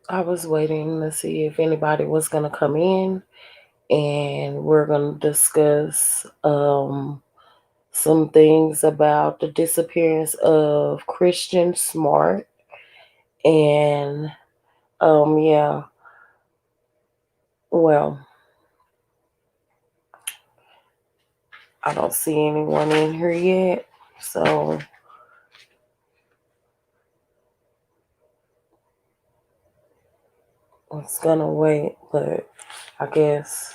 I was waiting to see if anybody was going to come in, and we're going to discuss some things about the disappearance of Christian Smart. And yeah, well, I don't see anyone in here yet, so it's gonna wait. But I guess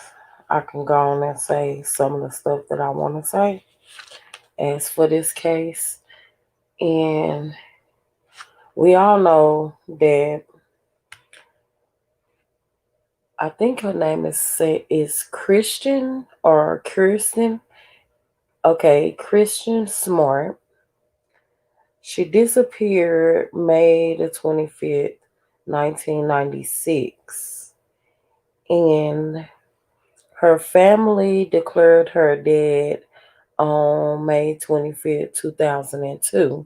I can go on and say some of the stuff that I want to say as for this case. And we all know that I think her name is Christian or Kirsten. Okay, Christian Smart. She disappeared May the 25th, 1996. And her family declared her dead on May 25th, 2002.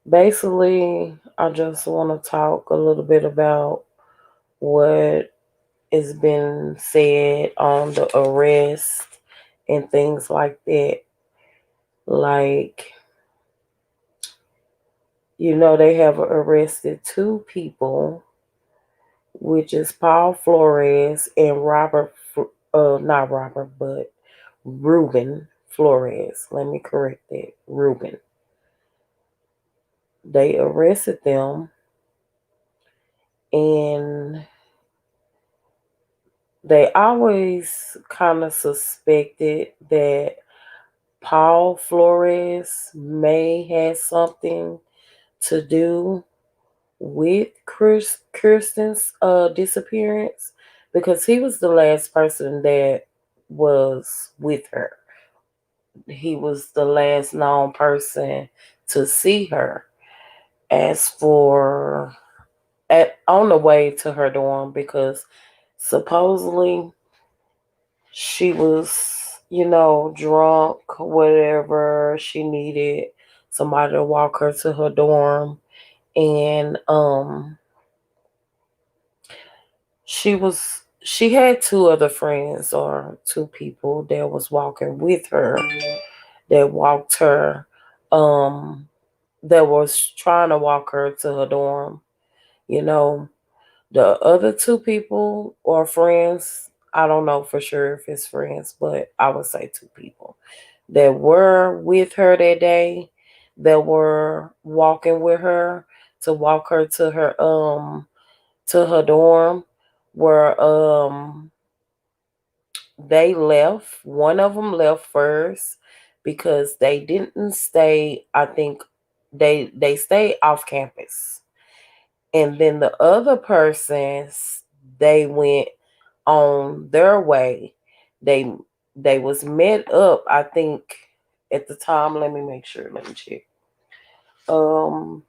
Basically, I just want to talk a little bit about what has been said on the arrest and things like that. Like, they have arrested two people, which is Paul Flores and not Robert, but Ruben Flores. Let me correct that. Ruben. They arrested them, and they always kind of suspected that Paul Flores may have something to do with Kirsten's disappearance, because he was the last person that was with her. He was the last known person to see her. As for on the way to her dorm, because supposedly she was, drunk, whatever. She needed somebody to walk her to her dorm, and she had two other friends, or two people that was walking with her, that walked her um that was trying to walk her to her dorm. You know, the other two people or friends, I don't know for sure if it's friends, but I would say two people that were with her that day, that were walking with her to walk her to her dorm, were they left. One of them left first because they didn't stay. I think they stayed off campus, and then the other persons, they went on their way. They they was met up. I think at the time. Let me make sure. Let me check. Um,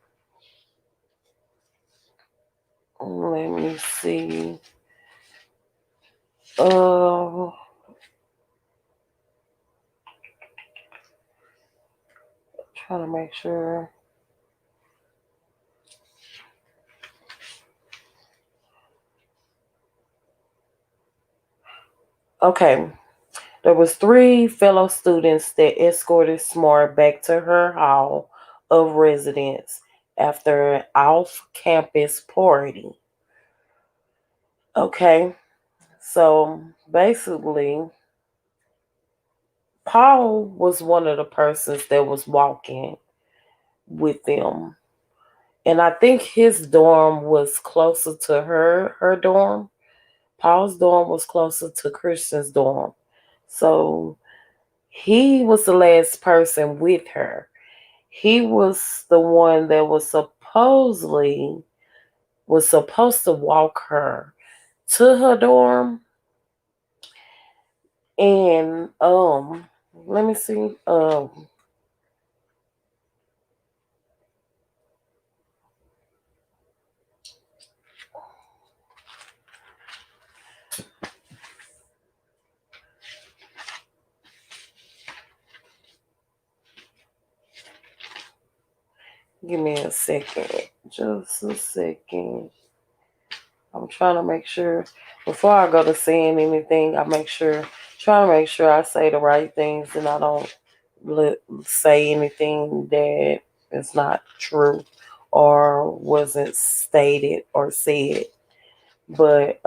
let me see. Uh, trying to make sure. Okay, there was three fellow students that escorted Smart back to her hall of residence after an off-campus party. Okay, so basically, Paul was one of the persons that was walking with them. And I think his dorm was closer to her dorm. Paul's dorm was closer to Christian's dorm. So he was the last person with her. He was the one that was supposed to walk her to her dorm. And let me see. Give me a second. Just a second. I'm trying to make sure before I go to saying anything, trying to make sure I say the right things and I don't say anything that is not true or wasn't stated or said. But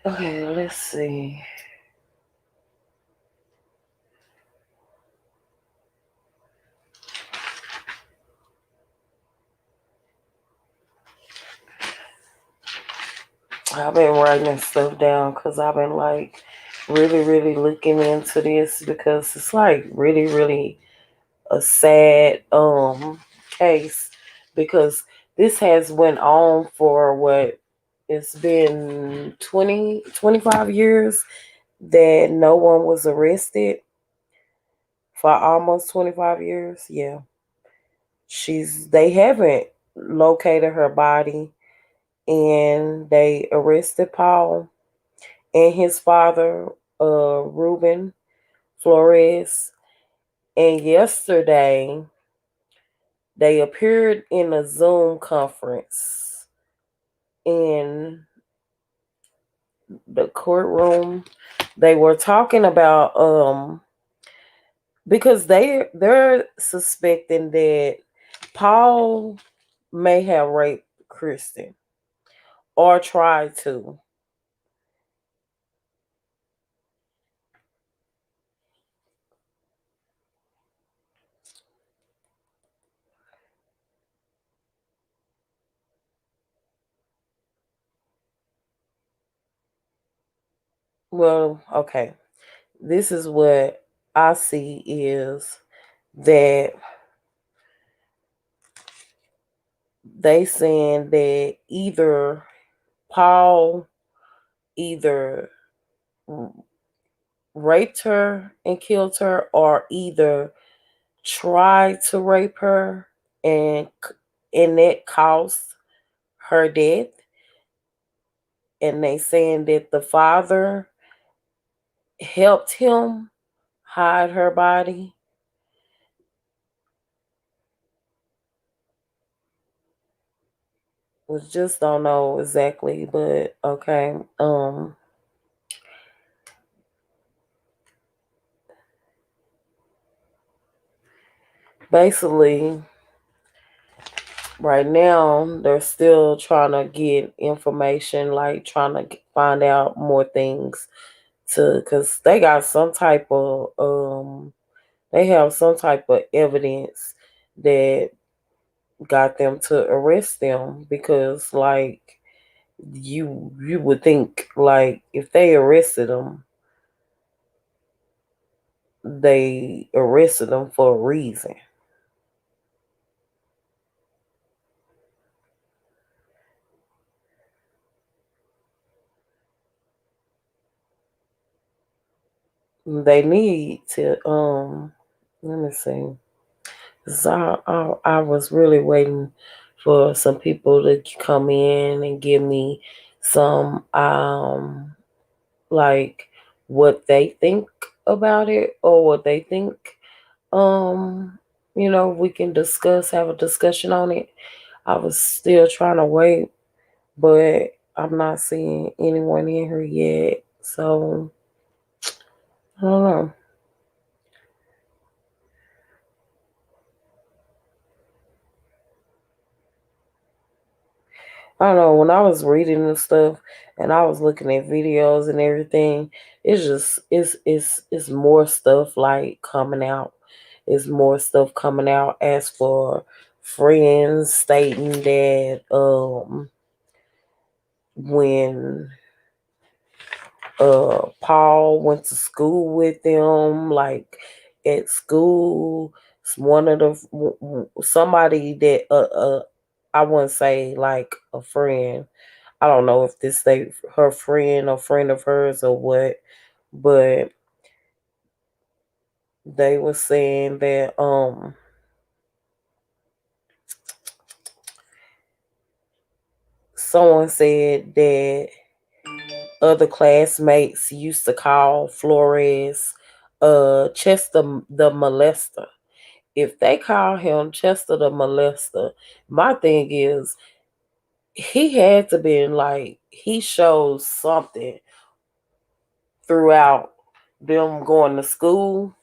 okay, let's see. I've been writing this stuff down because I've been like really, really looking into this because it's like really, really a sad case because this has went on for what it's been 20, 25 years that no one was arrested for almost 25 years. Yeah. They haven't located her body and they arrested Paul and his father, Ruben Flores. And yesterday, they appeared in a Zoom conference in the courtroom. They were talking about because they're suspecting that Paul may have raped Kristin or tried to. Well, okay. This is what I see is that they saying that either Paul either raped her and killed her or either tried to rape her and and that caused her death. And they saying that the father helped him hide her body. We just don't know exactly, but okay. Basically, right now they're still trying to get information, like trying to find out more things to, because they got some type of they have some type of evidence that got them to arrest them because like you would think like if they arrested them, they arrested them for a reason. They need to let me see. 'Cause I was really waiting for some people to come in and give me some like what they think about it or what they think um we can have a discussion on it. I was still trying to wait, but I'm not seeing anyone in here yet. So I don't know. I don't know. When I was reading this stuff and I was looking at videos and everything, it's more stuff like coming out. It's more stuff coming out as for friends stating that when Paul went to school with them, like at school, one of somebody that I wouldn't say like a friend. I don't know if this they her friend or friend of hers or what, but they were saying that someone said that other classmates used to call Flores Chester the molester. If they call him Chester the molester, my thing is he had to be like he shows something throughout them going to school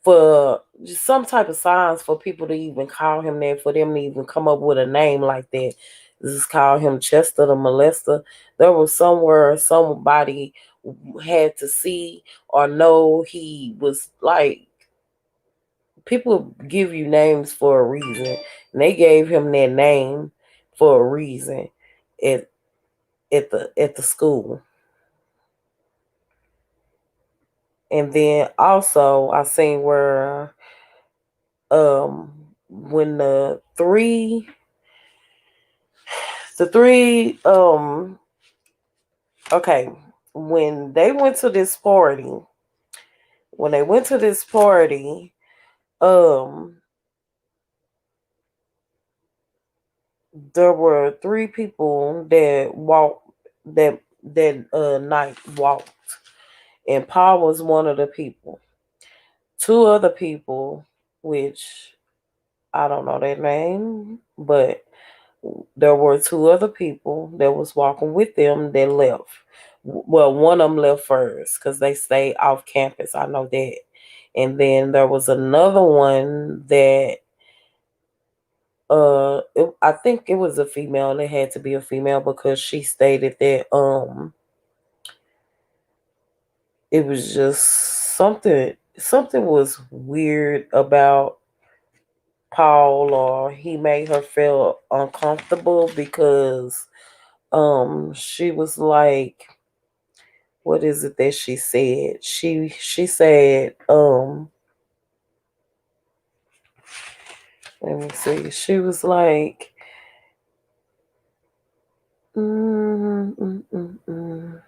for just some type of signs for people to even call him that, for them to even come up with a name like that. Just call him Chester the molester. There was somewhere somebody had to see or know he was like, people give you names for a reason. And they gave him that name for a reason at at the school. And then also I seen where when the three okay, when they went to this party, when they went to this party, um there were three people that walked that night walked, and Paul was one of the people. Two other people, which I don't know their name, but there were two other people that was walking with them that left. Well, one of them left first because they stayed off campus. I know that. And then there was another one that I think it was a female. It had to be a female because she stated that it was just something was weird about Paul, or he made her feel uncomfortable because she was like, what is it that she said? She said, let me see. She was like, mm, mm, mm, mm.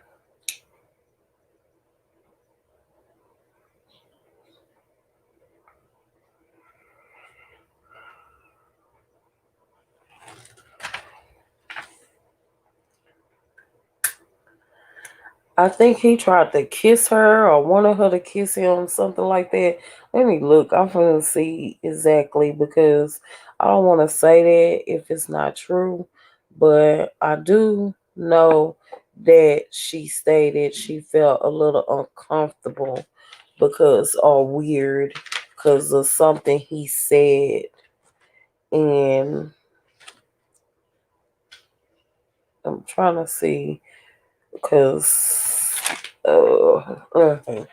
I think he tried to kiss her or wanted her to kiss him, something like that. Let me look. I'm gonna see exactly because I don't want to say that if it's not true, but I do know that she stated she felt a little uncomfortable because, or weird, because of something he said. And I'm trying to see because okay.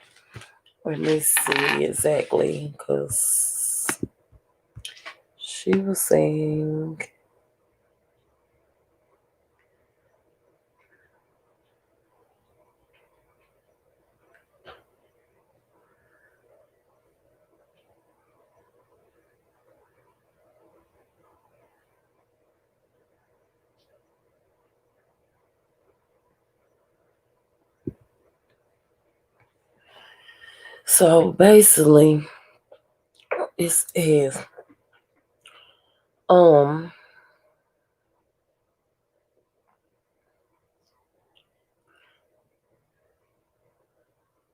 Let me see exactly, because she was saying. So basically, it is um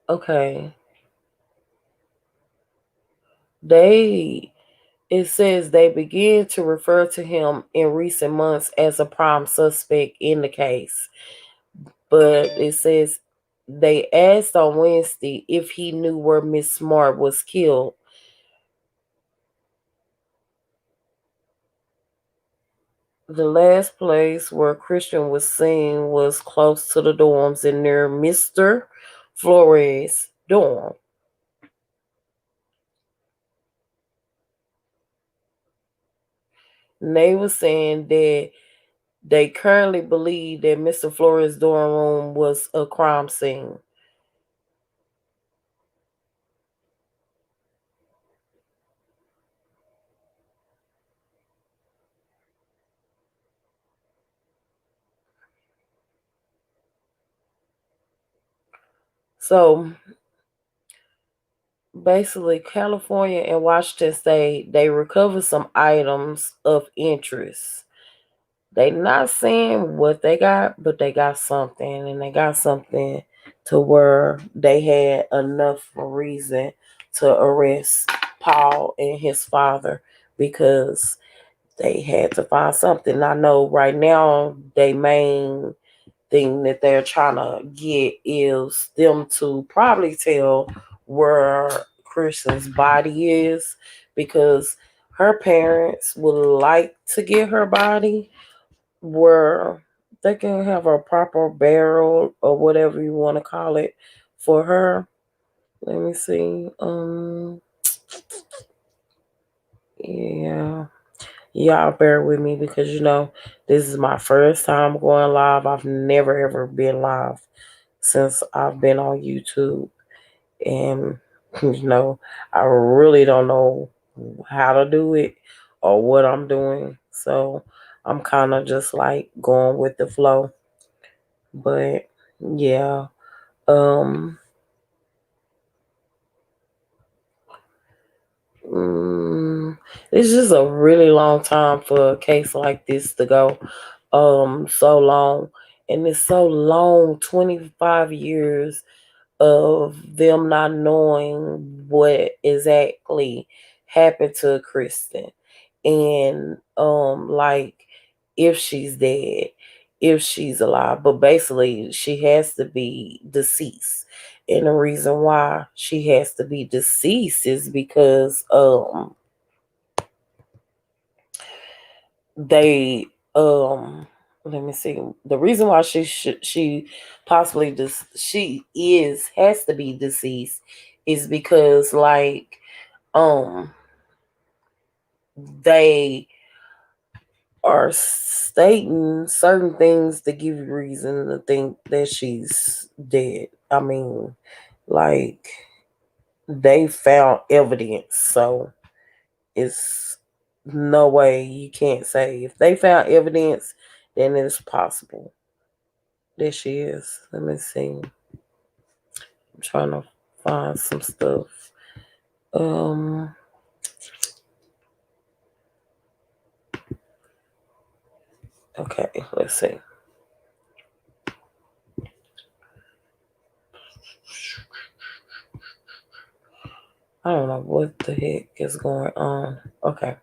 okay. They It says they began to refer to him in recent months as a prime suspect in the case, but it says they asked on Wednesday if he knew where Miss Smart was killed. The last place where Kristin was seen was close to the dorms and near Mr. Flores' dorm. And they were saying that they currently believe that Mr. Flores' dorm room was a crime scene. So basically, California and Washington State, they recovered some items of interest. They not saying what they got, but they got something, and they got something to where they had enough reason to arrest Paul and his father because they had to find something. I know right now they main thing that they're trying to get is them to probably tell where Kristen's body is because her parents would like to get her body where they can have a proper burial or whatever you want to call it for her. Let me see. Yeah. Y'all bear with me because this is my first time going live. I've never ever been live since I've been on YouTube. And I really don't know how to do it or what I'm doing. So I'm kind of just like going with the flow. But yeah, um, mm, it's just a really long time for a case like this to go so long, and it's so long, 25 years of them not knowing what exactly happened to Kristen, and like if she's dead, if she's alive, but basically she has to be deceased. And the reason why she has to be deceased is because they let me see, the reason why she possibly she is has to be deceased is because like um they are stating certain things to give you reason to think that she's dead. I mean, like they found evidence, so it's no way you can't say if they found evidence, then it's possible that she is. Let me see. I'm trying to find some stuff. Um. Okay. Let's see. I don't know what the heck is going on. Okay.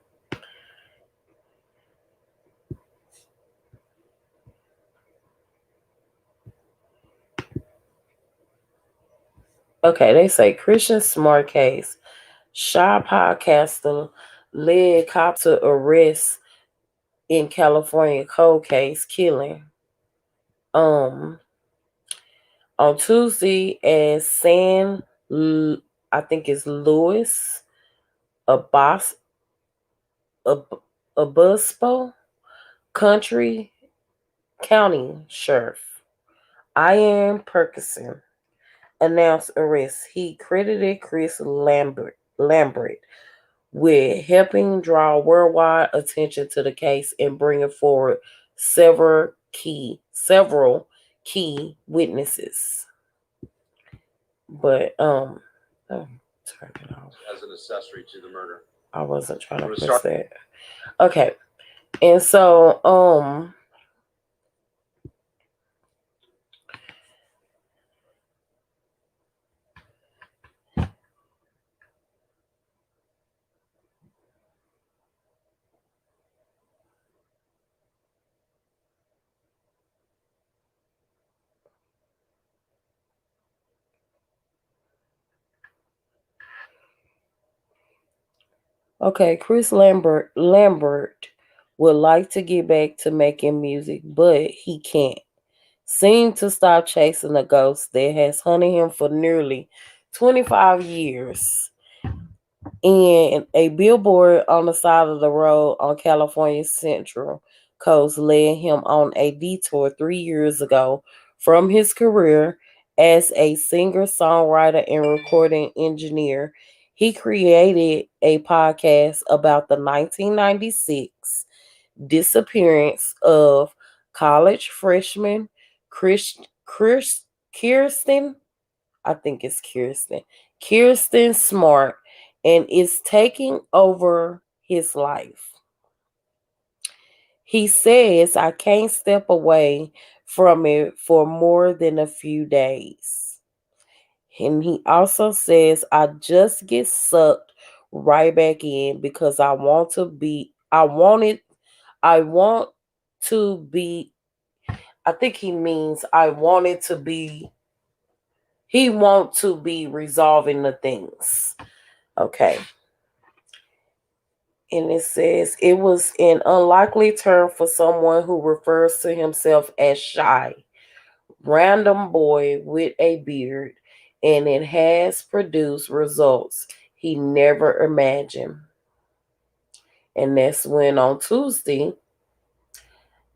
Okay. They say Christian Smart case. Shy podcaster led cop to arrest in California cold case killing. Um. On Tuesday at I think it's Louis, a boss, a Obispo Country County Sheriff Ian Perkison announced arrest. He credited Chris Lambert with helping draw worldwide attention to the case and bringing forward several key witnesses. But oh, turn it off. As an accessory to the murder. I wasn't trying to press that. Okay. And so okay, Chris Lambert would like to get back to making music, but he can't seem to stop chasing a ghost that has hunted him for nearly 25 years. And a billboard on the side of the road on California's Central Coast led him on a detour 3 years ago from his career as a singer, songwriter, and recording engineer. He created a podcast about the 1996 disappearance of college freshman Kirsten. I think it's Kirsten Smart, and is taking over his life. He says, I can't step away from it for more than a few days. And he also says, I just get sucked right back in because I want to be, I think he means I wanted to be, he want to be resolving the things. Okay. And it says, it was an unlikely term for someone who refers to himself as shy, random boy with a beard, and it has produced results he never imagined. And that's when on Tuesday,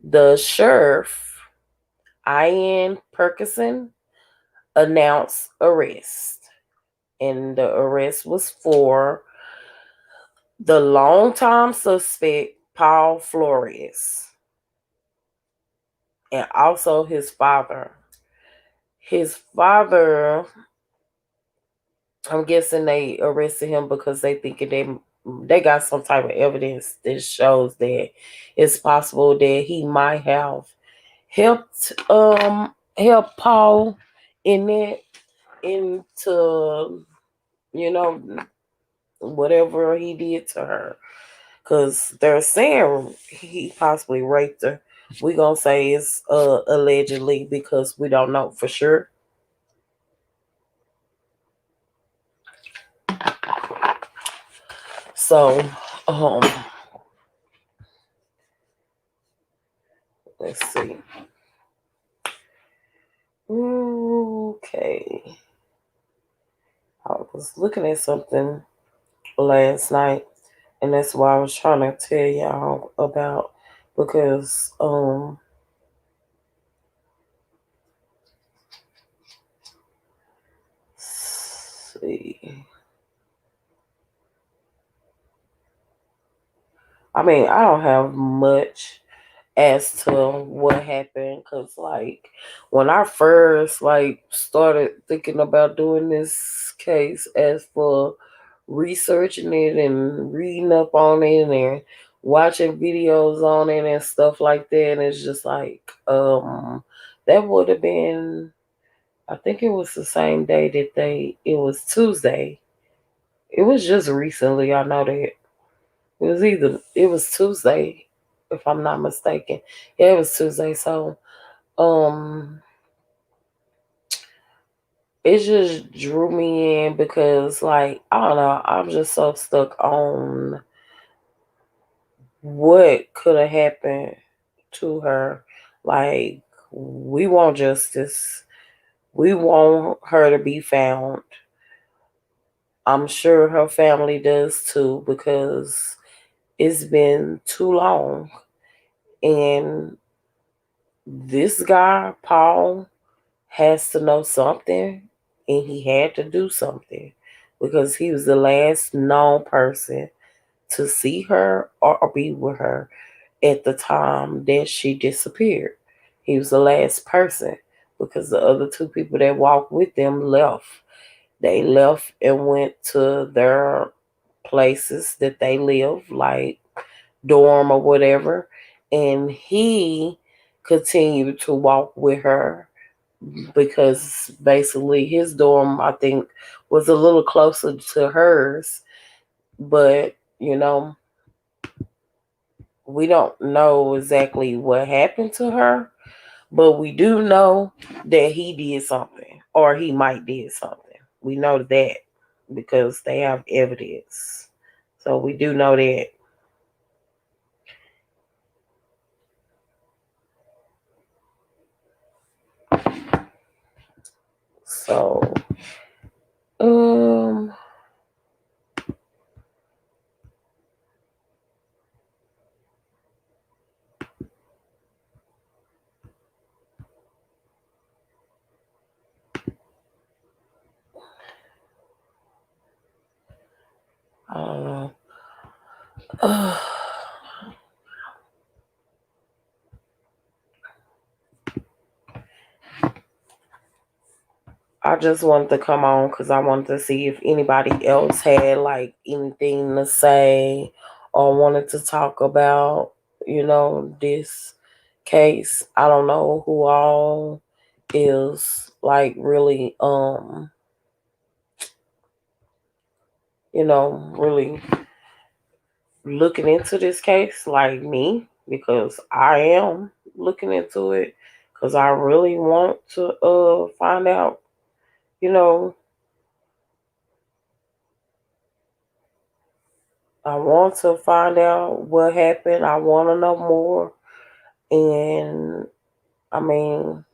the sheriff, Ian Perkinson, announced arrest. And the arrest was for the longtime suspect, Paul Flores, and also his father. His father, I'm guessing they arrested him because they think they got some type of evidence that shows that it's possible that he might have helped Paul in it into whatever he did to her, because they're saying he possibly raped her. We gonna say it's allegedly because we don't know for sure. So um let's see. Okay. I was looking at something last night, and that's why I was trying to tell y'all about, because see. I mean, I don't have much as to what happened, because like when I first like started thinking about doing this case, as for researching it and reading up on it and watching videos on it and stuff like that, and it's just like that would have been, I think it was the same day that it was Tuesday. It was just recently, I know that. It was Tuesday, if I'm not mistaken. Yeah, it was Tuesday. So um it just drew me in because, like, I don't know, I'm just so stuck on what could have happened to her. Like, we want justice. We want her to be found. I'm sure her family does too, because it's been too long. And this guy, Paul, has to know something, and he had to do something because he was the last known person to see her or be with her at the time that she disappeared. He was the last person, because the other two people that walked with them left. They left and went to their places that they live, like dorm or whatever, and he continued to walk with her because basically his dorm, I think, was a little closer to hers. But we don't know exactly what happened to her, but we do know that he did something, or he might did something. We know that because they have evidence. So we do know that. So um I don't know. I just wanted to come on because I wanted to see if anybody else had like anything to say or wanted to talk about this case. I don't know who all is like really really looking into this case like me, because I am looking into it because I really want to find out, you know, I want to find out what happened. I want to know more. And I mean,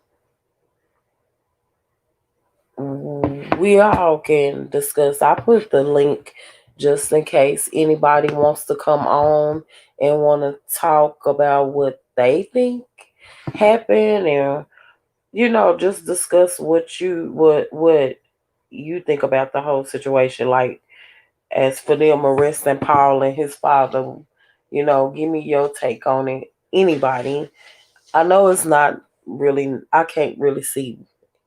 we all can discuss. I put the link just in case anybody wants to come on and want to talk about what they think happened, and just discuss what you think about the whole situation. Like, as for them arresting Paul and his father, give me your take on it. Anybody. I know it's not really, I can't really see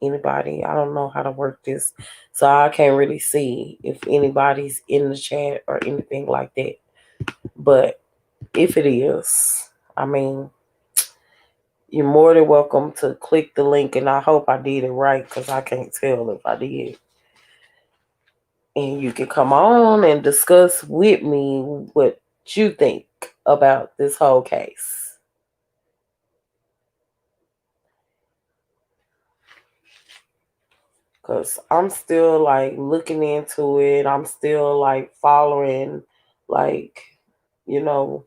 anybody. I don't know how to work this. So I can't really see if anybody's in the chat or anything like that. But if it is, I mean, you're more than welcome to click the link, and I hope I did it right because I can't tell if I did. And you can come on and discuss with me what you think about this whole case. Because I'm still like looking into it. I'm still like following, like, you know,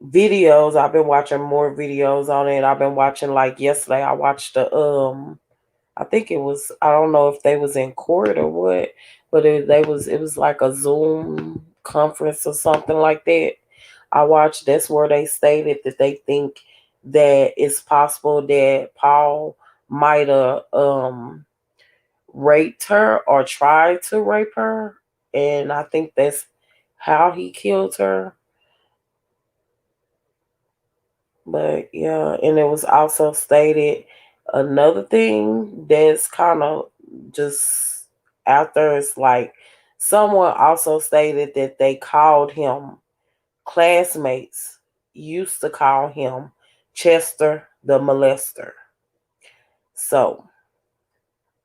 videos. I've been watching more videos on it. I've been watching, like, yesterday I watched I think it was, I don't know if they was in court or what, but it was like a Zoom conference or something like that. I watched, that's where they stated that they think that it's possible that Paul might have raped her or tried to rape her, and I think that's how he killed her. But yeah, and it was also stated another thing that's kind of just out there. It's like someone also stated that they called him, classmates used to call him Chester the molester. So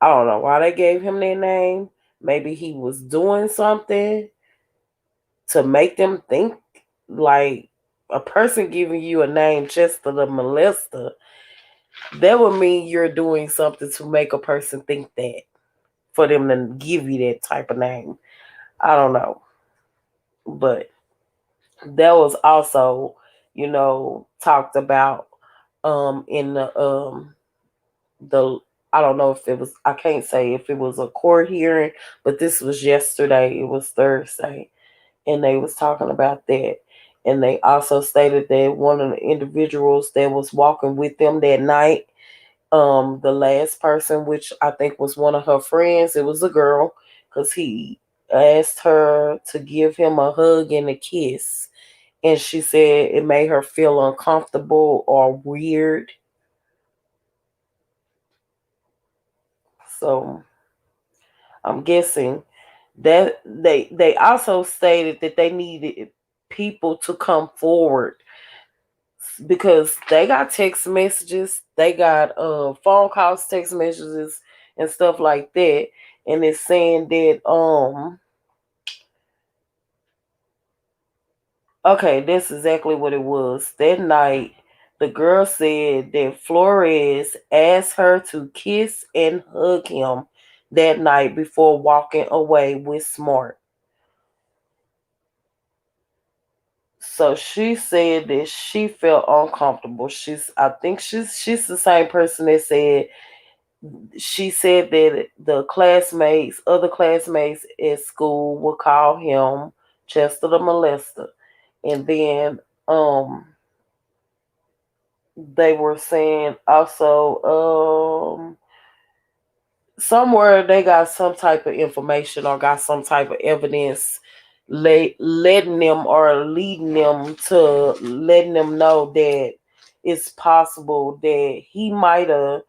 I don't know why they gave him that name. Maybe he was doing something to make them think, like, a person giving you a name Chester the molester, that would mean you're doing something to make a person think that, for them to give you that type of name. I don't know. But that was also, talked about in the I don't know if it was, I can't say if it was a court hearing, but this was yesterday. It was Thursday, and they was talking about that. And they also stated that one of the individuals that was walking with them that night, the last person, which I think was one of her friends, it was a girl, because he asked her to give him a hug and a kiss, and she said it made her feel uncomfortable or weird. So I'm guessing that they also stated that they needed people to come forward, because they got text messages, they got phone calls, text messages, and stuff like that, and it's saying that okay, that's exactly what it was. That night, the girl said that Flores asked her to kiss and hug him that night before walking away with Smart. So she said that she felt uncomfortable. I think she's the same person that said, she said that the classmates, other classmates at school would call him Chester the molester. And then they were saying also, somewhere they got some type of information or got some type of evidence, letting them or leading them to letting them know that it's possible that he might have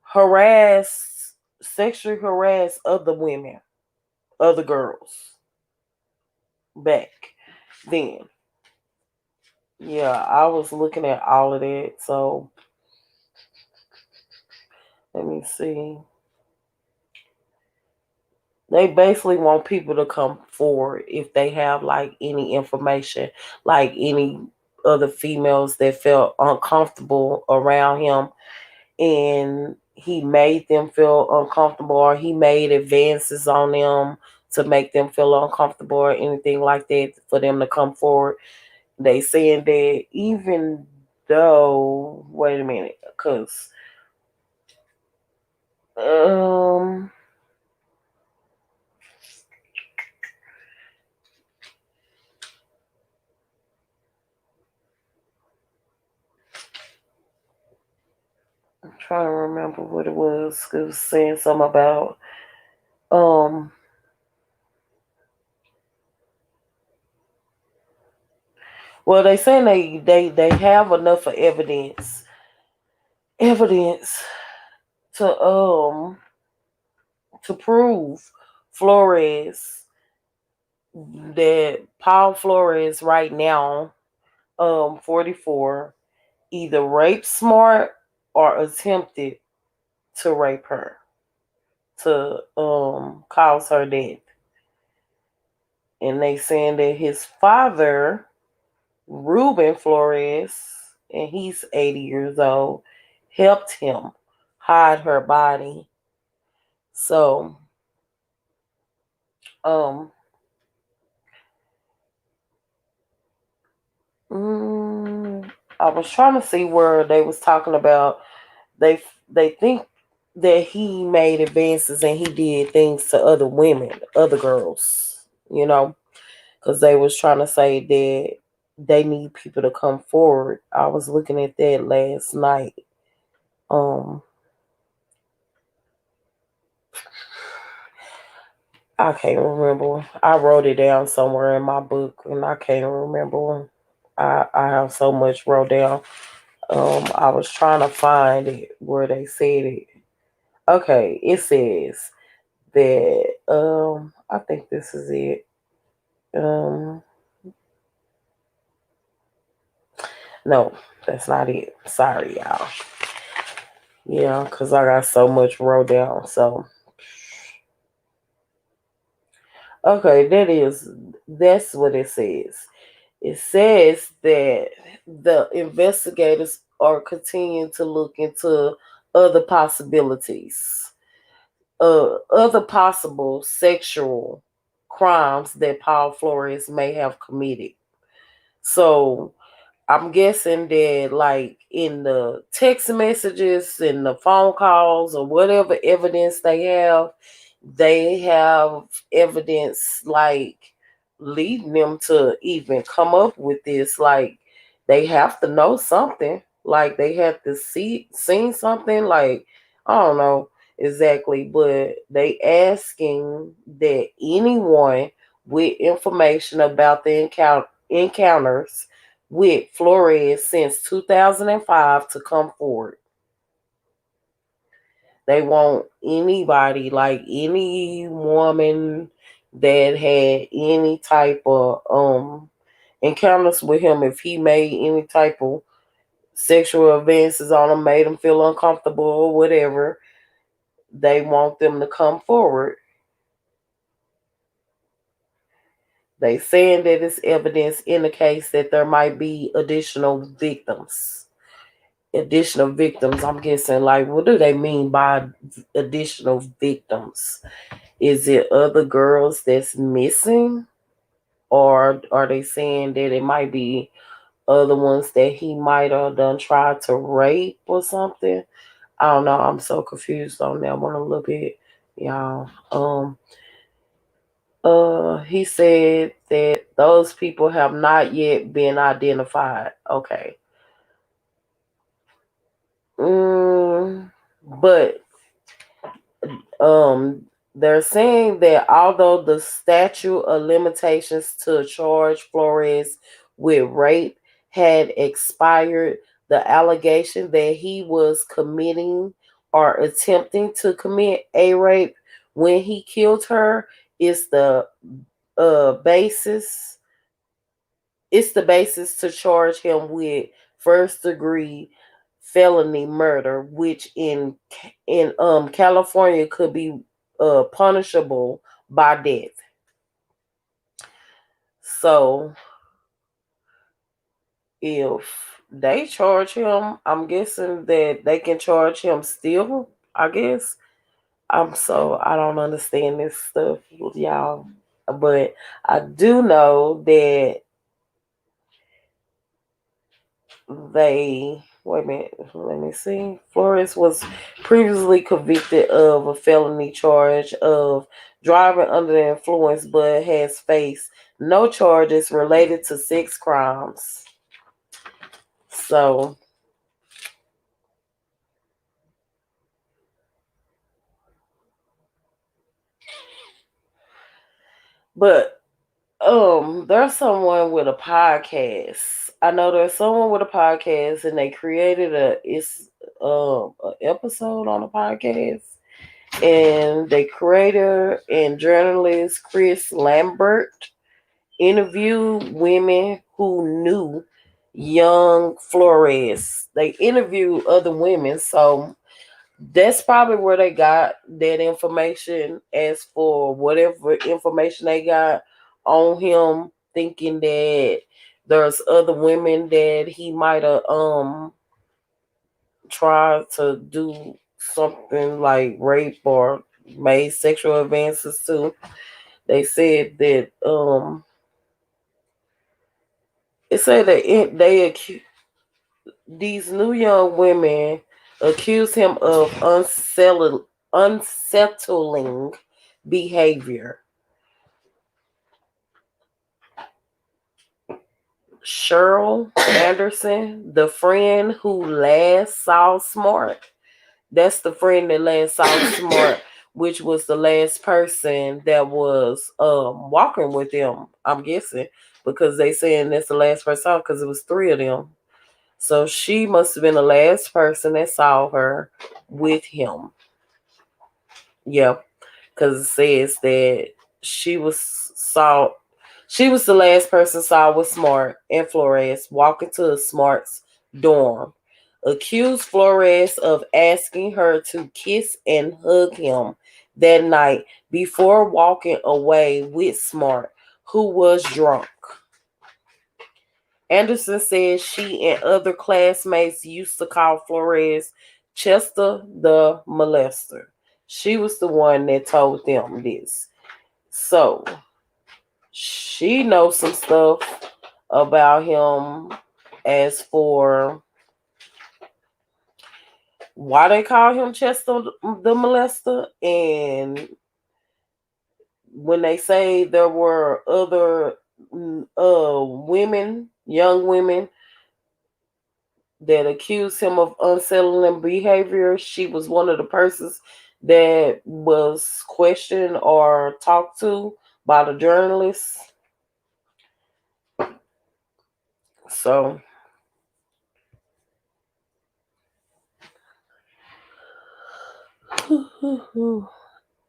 harassed, sexually harassed other women, other girls back then. Yeah, I was looking at all of that. So let me see. They basically want people to come forward if they have like any information, like any other females that felt uncomfortable around him and he made them feel uncomfortable or he made advances on them to make them feel uncomfortable or anything like that for them to come forward. They saying that even though, wait a minute, because um I'm trying to remember what it was. It was saying something about um well they saying they have enough of evidence to prove Flores that Paul Flores right now 44 either raped Smart or attempted to rape her to cause her death. And they saying that his father, Ruben Flores, and he's 80 years old, helped him hide her body. So, um, I was trying to see where they was talking about they think that he made advances and he did things to other women, other girls, because they was trying to say that they need people to come forward. I was looking at that last night. Um, I can't remember. I wrote it down somewhere in my book, and I can't remember. I have so much wrote down. I was trying to find it where they said it. Okay, it says that I think this is it. Um, no, that's not it. Sorry, y'all. Yeah, because I got so much wrote down. So okay, that's what it says. It says that the investigators are continuing to look into other possibilities, other possible sexual crimes that Paul Flores may have committed. So I'm guessing that, like, in the text messages and the phone calls or whatever evidence they have evidence, like, leading them to even come up with this. Like, they have to know something. Like, they have to seen something. Like, I don't know exactly, but they asking that anyone with information about the encounters with Flores since 2005 to come forward. They want anybody, like any woman that had any type of encounters with him, if he made any type of sexual advances on them, made them feel uncomfortable or whatever, they want them to come forward. They saying that this evidence indicates that there might be additional victims. I'm guessing, like, what do they mean by additional victims? Is it other girls that's missing, or are they saying that it might be other ones that he might have done tried to rape or something? I don't know. I'm so confused on that one a little bit, y'all. He said that those people have not yet been identified. Okay. But um they're saying that although the statute of limitations to charge Flores with rape had expired, the allegation that he was committing or attempting to commit a rape when he killed her is the basis it's the basis to charge him with first degree felony murder, which in California could be punishable by death. So if they charge him, I'm guessing that they can charge him still. I guess I don't understand this stuff, y'all. But I do know that they wait a minute, let me see. Flores was previously convicted of a felony charge of driving under the influence, but has faced no charges related to sex crimes. So, but there's someone with a podcast. I know there's someone with a podcast, and they created a episode on the podcast, and the creator and journalist Chris Lambert interviewed women who knew young Flores. They interviewed other women, so that's probably where they got that information. As for whatever information they got on him, thinking that there's other women that he might have tried to do something like rape or made sexual advances to. They said that it said that these new young women accuse him of unsettling behavior. Cheryl Anderson, the friend who last saw Smart, that's the friend that last saw Smart, which was the last person that was walking with them, I'm guessing, because they saying that's the last person because it was three of them. So she must have been the last person that saw her with him. Yeah, because it says that she was saw she was the last person saw with Smart and Flores walking to Smart's dorm. Accused Flores of asking her to kiss and hug him that night before walking away with Smart, who was drunk. Anderson said she and other classmates used to call Flores Chester the molester. She was the one that told them this. So she knows some stuff about him as for why they call him Chester the molester, and when they say there were other women, young women that accused him of unsettling behavior, she was one of the persons that was questioned or talked to by the journalists. So,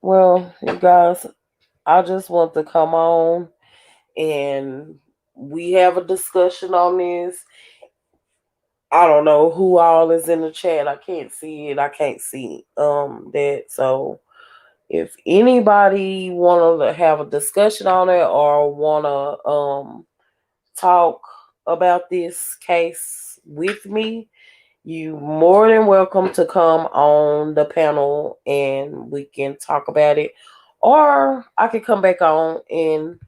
well, you guys, I just want to come on and we have a discussion on this. I don't know who all is in the chat. I can't see it. I can't see that. So if anybody want to have a discussion on it or want to talk about this case with me, you more than welcome to come on the panel and we can talk about it. Or I can come back on and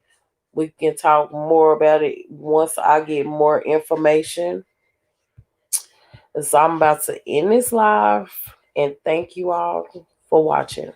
we can talk more about it once I get more information. So I'm about to end this live and thank you all for watching.